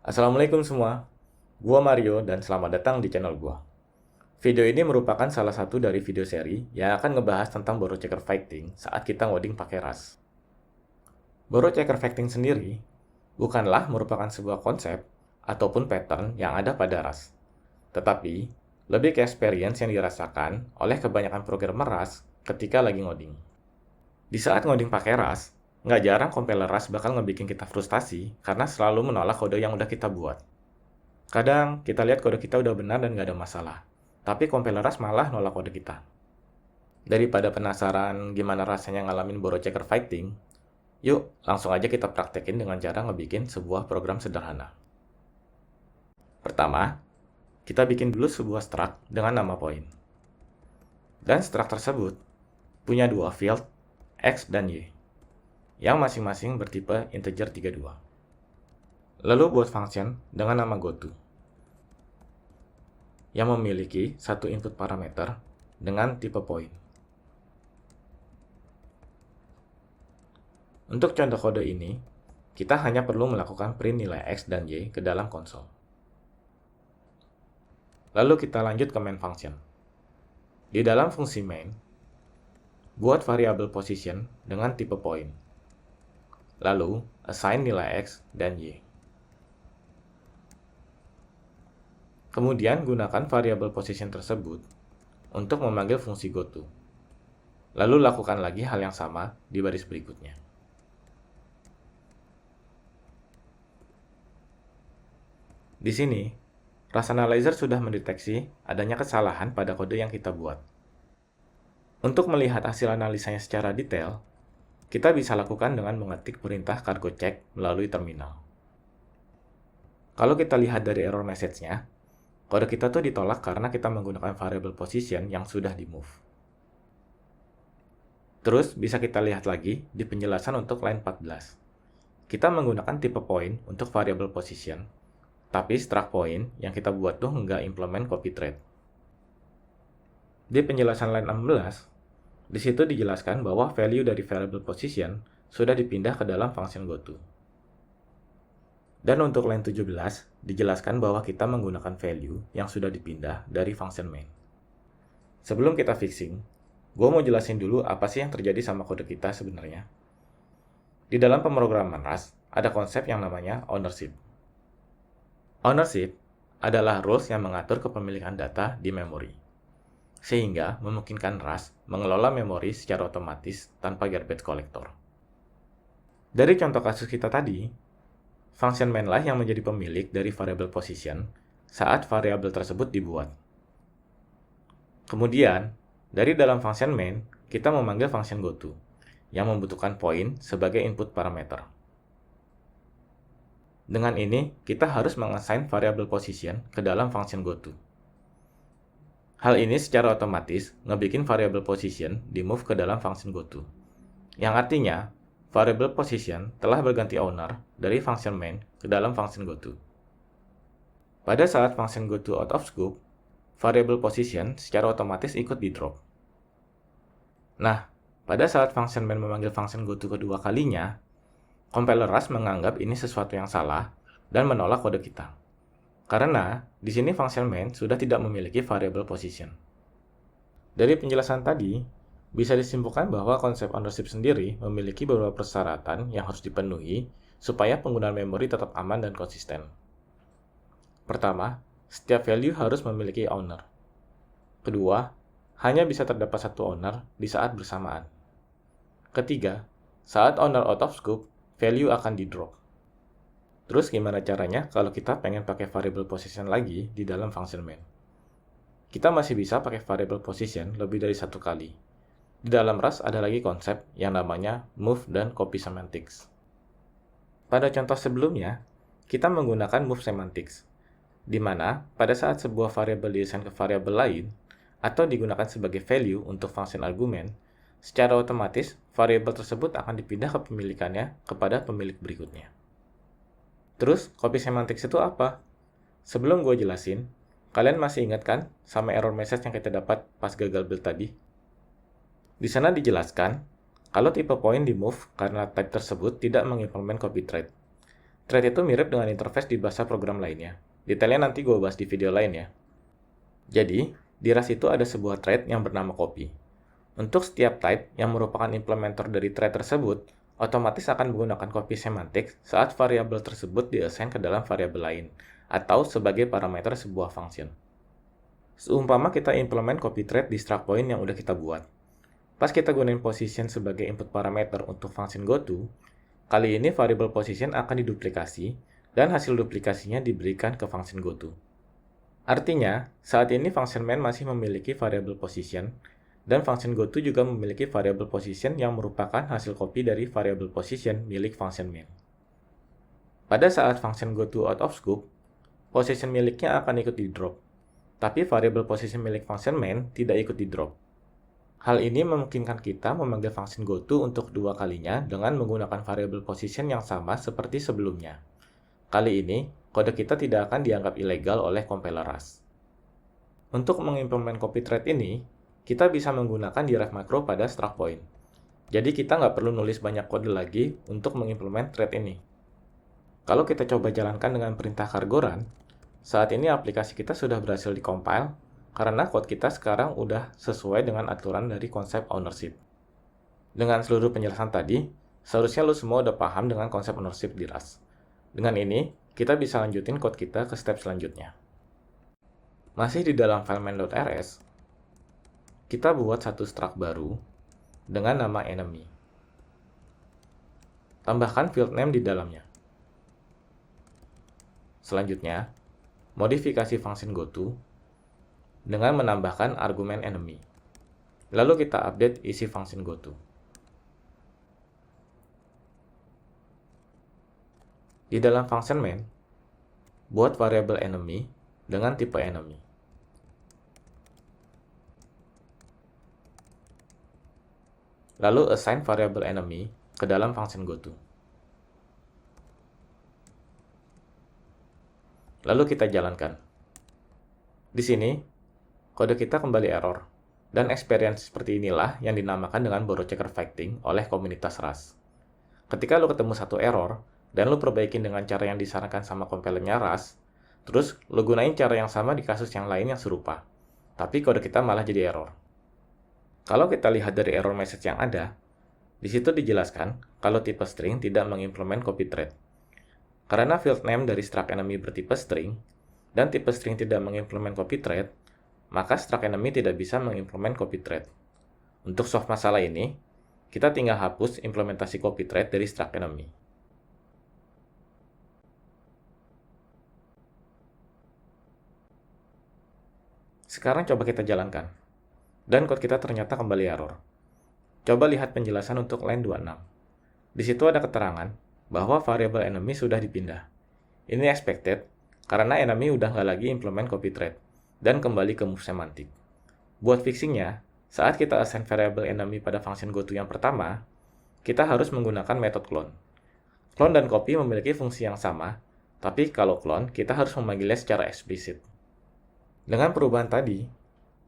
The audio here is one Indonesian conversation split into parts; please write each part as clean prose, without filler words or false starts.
Assalamualaikum semua, gua Mario dan selamat datang di channel gua. Video ini merupakan salah satu dari video seri yang akan ngebahas tentang borrow checker fighting saat kita ngoding pakai Rust. Borrow checker fighting sendiri bukanlah merupakan sebuah konsep ataupun pattern yang ada pada Rust, tetapi lebih ke experience yang dirasakan oleh kebanyakan programmer Rust ketika lagi ngoding. Di saat ngoding pakai Rust, nggak jarang compiler Rust bakal ngebikin kita frustasi karena selalu menolak kode yang udah kita buat. Kadang kita lihat kode kita udah benar dan nggak ada masalah, tapi compiler Rust malah nolak kode kita. Daripada penasaran gimana rasanya ngalamin borrow checker fighting, yuk langsung aja kita praktekin dengan cara ngebikin sebuah program sederhana. Pertama, kita bikin dulu sebuah struct dengan nama point. Dan struct tersebut punya dua field, X dan Y, yang masing-masing bertipe integer 32. Lalu buat function dengan nama goto, yang memiliki satu input parameter dengan tipe point. Untuk contoh kode ini, kita hanya perlu melakukan print nilai X dan Y ke dalam konsol. Lalu kita lanjut ke main function. Di dalam fungsi main, buat variabel position dengan tipe point. Lalu, assign nilai X dan Y. Kemudian gunakan variabel position tersebut untuk memanggil fungsi goto. Lalu lakukan lagi hal yang sama di baris berikutnya. Di sini, Rust Analyzer sudah mendeteksi adanya kesalahan pada kode yang kita buat. Untuk melihat hasil analisanya secara detail, kita bisa lakukan dengan mengetik perintah cargo check melalui terminal. Kalau kita lihat dari error message-nya, kode kita tuh ditolak karena kita menggunakan variable position yang sudah di-move. Terus bisa kita lihat lagi di penjelasan untuk line 14. Kita menggunakan tipe point untuk variable position, tapi struct point yang kita buat tuh nggak implement copy thread. Di penjelasan line 16, di situ dijelaskan bahwa value dari variable position sudah dipindah ke dalam function goto. Dan untuk line 17, dijelaskan bahwa kita menggunakan value yang sudah dipindah dari function main. Sebelum kita fixing, gue mau jelasin dulu apa sih yang terjadi sama kode kita sebenarnya. Di dalam pemrograman Rust, ada konsep yang namanya ownership. Ownership adalah rules yang mengatur kepemilikan data di memori, sehingga memungkinkan Rust mengelola memori secara otomatis tanpa garbage collector. Dari contoh kasus kita tadi, function main lah yang menjadi pemilik dari variable position saat variabel tersebut dibuat. Kemudian, dari dalam function main, kita memanggil function goto, yang membutuhkan point sebagai input parameter. Dengan ini, kita harus mengassign variable position ke dalam function goto. Hal ini secara otomatis ngebikin variable position di-move ke dalam function goto, yang artinya variable position telah berganti owner dari function main ke dalam function goto. Pada saat function goto out of scope, variable position secara otomatis ikut di-drop. Nah, pada saat function main memanggil function goto kedua kalinya, compiler Rust menganggap ini sesuatu yang salah dan menolak kode kita. Karena di sini function main sudah tidak memiliki variable position. Dari penjelasan tadi, bisa disimpulkan bahwa konsep ownership sendiri memiliki beberapa persyaratan yang harus dipenuhi supaya penggunaan memori tetap aman dan konsisten. Pertama, setiap value harus memiliki owner. Kedua, hanya bisa terdapat satu owner di saat bersamaan. Ketiga, saat owner out of scope, value akan di-drop. Terus gimana caranya kalau kita pengen pakai variable position lagi di dalam function main? Kita masih bisa pakai variable position lebih dari satu kali. Di dalam Rust ada lagi konsep yang namanya move dan copy semantics. Pada contoh sebelumnya, kita menggunakan move semantics, di mana pada saat sebuah variabel diassign ke variabel lain atau digunakan sebagai value untuk function argumen, secara otomatis variabel tersebut akan dipindah kepemilikannya kepada pemilik berikutnya. Terus, copy semantics itu apa? Sebelum gue jelasin, kalian masih ingat kan sama error message yang kita dapat pas gagal build tadi? Di sana dijelaskan kalau tipe point di-move karena type tersebut tidak mengimplement copy thread. Thread itu mirip dengan interface di bahasa program lainnya. Detailnya nanti gue bahas di video lain ya. Jadi, di Rust itu ada sebuah thread yang bernama copy. Untuk setiap type yang merupakan implementer dari thread tersebut, otomatis akan menggunakan copy semantik saat variabel tersebut diassign ke dalam variabel lain, atau sebagai parameter sebuah function. Seumpama kita implement copy thread di struct point yang udah kita buat. Pas kita gunain position sebagai input parameter untuk function goto, kali ini variable position akan diduplikasi, dan hasil duplikasinya diberikan ke function goto. Artinya, saat ini function main masih memiliki variable position, dan function goto juga memiliki variable position yang merupakan hasil copy dari variable position milik function main. Pada saat function goto out of scope, position miliknya akan ikut di drop, tapi variable position milik function main tidak ikut di drop. Hal ini memungkinkan kita memanggil function goto untuk dua kalinya dengan menggunakan variable position yang sama seperti sebelumnya. Kali ini, kode kita tidak akan dianggap ilegal oleh compiler Rust. Untuk mengimplement copy thread ini, kita bisa menggunakan derive macro pada struct point. Jadi kita nggak perlu nulis banyak kode lagi untuk mengimplement thread ini. Kalau kita coba jalankan dengan perintah cargo run, saat ini aplikasi kita sudah berhasil dikompil, karena code kita sekarang udah sesuai dengan aturan dari konsep ownership. Dengan seluruh penjelasan tadi, seharusnya lo semua udah paham dengan konsep ownership di Rust. Dengan ini, kita bisa lanjutin code kita ke step selanjutnya. Masih di dalam file main.rs, kita buat satu struct baru dengan nama enemy. Tambahkan field name di dalamnya. Selanjutnya, modifikasi function goto dengan menambahkan argumen enemy. Lalu kita update isi function goto. Di dalam function main, buat variabel enemy dengan tipe enemy. Lalu assign variabel enemy ke dalam function goto. Lalu kita jalankan. Di sini, kode kita kembali error, dan experience seperti inilah yang dinamakan dengan borrow checker fighting oleh komunitas Rust. Ketika lo ketemu satu error, dan lo perbaikin dengan cara yang disarankan sama compilernya Rust, terus lo gunain cara yang sama di kasus yang lain yang serupa, tapi kode kita malah jadi error. Kalau kita lihat dari error message yang ada, di situ dijelaskan kalau tipe string tidak mengimplement copy thread. Karena field name dari struct enemy bertipe string, dan tipe string tidak mengimplement copy thread, maka struct enemy tidak bisa mengimplement copy thread. Untuk solve masalah ini, kita tinggal hapus implementasi copy thread dari struct enemy. Sekarang coba kita jalankan. Dan code kita ternyata kembali error. Coba lihat penjelasan untuk line 26. Di situ ada keterangan bahwa variable enemy sudah dipindah. Ini expected karena enemy udah nggak lagi implement copy thread dan kembali ke move semantik. Buat fixingnya, saat kita assign variable enemy pada function goto yang pertama, kita harus menggunakan metode clone. Clone dan copy memiliki fungsi yang sama, tapi kalau clone, kita harus memanggilnya secara eksplisit. Dengan perubahan tadi,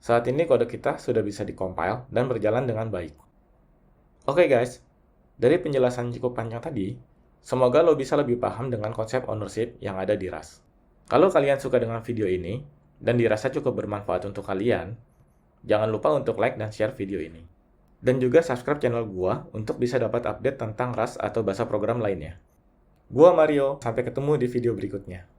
saat ini kode kita sudah bisa dikompil dan berjalan dengan baik. Oke guys, dari penjelasan cukup panjang tadi, semoga lo bisa lebih paham dengan konsep ownership yang ada di Rust. Kalau kalian suka dengan video ini, dan dirasa cukup bermanfaat untuk kalian, jangan lupa untuk like dan share video ini. Dan juga subscribe channel gua untuk bisa dapat update tentang Rust atau bahasa program lainnya. Gua Mario, sampai ketemu di video berikutnya.